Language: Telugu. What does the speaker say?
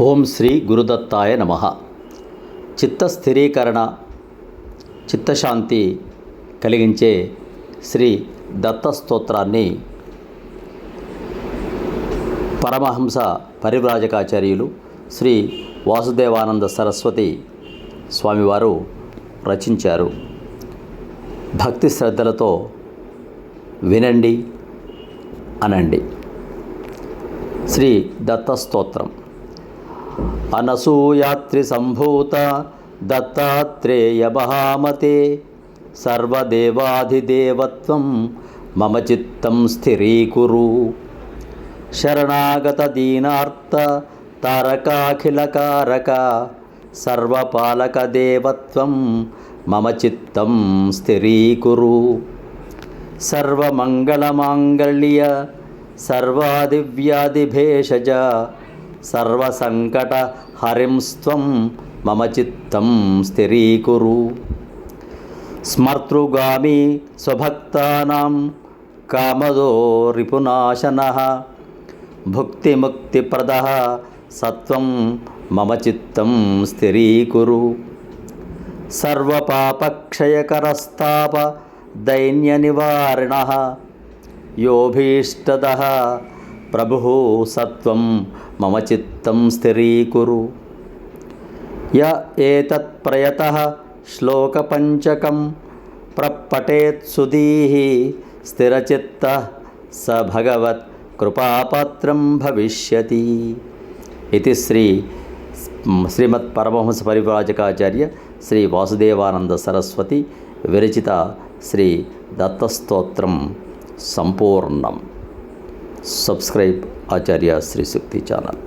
ఓం శ్రీ గురుదత్తాయ నమః. చిత్త స్థిరీకరణ, చిత్తశాంతి కలిగించే శ్రీ దత్త స్తోత్రాన్ని పరమహంస పరివ్రాజకాచార్యులు శ్రీ వాసుదేవానంద సరస్వతి స్వామివారు రచించారు. భక్తి శ్రద్ధలతో వినండి, అనండి. శ్రీ దత్త స్తోత్రం. అనసూయాత్రి సంభూత దత్తాత్రేయ మహామతే, సర్వదేవాధిదేవత్వం మమ చిత్తం స్థిరీకురు. శరణాగత దీనార్త తారకాఖిలకారక, సర్వపాలక దేవత్వం మమ చిత్తం స్థిరీకురు. సర్వమంగళమాంగళ్య సర్వాదివ్యాధిభేషజ, సర్వసంకట హరింస్త్వం మమ చిత్తం స్థిరీకురు. స్మర్తృగామి స్వభక్తానాం కామదో రిపునాశనః, భుక్తిముక్తిప్రదః సత్వం మమ చిత్తం స్థిరీకురు. సర్వపాపక్షయకరస్తాప దైన్యనివారిణః, యోభీష్టదః ప్రభుః సత్వం మమ చిత్తం స్థిరీకురు. య ఏతత్ ప్రయతః శ్లోకపంచకం ప్రపఠేత్ సుధీః, స్థిరచిత్తః స భగవత్ కృపాపాత్రం భవిష్యతి. ఇది శ్రీమత్ పరమహంస పరివ్రాజకాచార్య శ్రీ వాసుదేవానంద సరస్వతి విరచిత శ్రీ దత్తస్తోత్రం సంపూర్ణం. సబ్స్క్రైబ్ ఆచార్య శ్రీ శక్తి ఛానల్.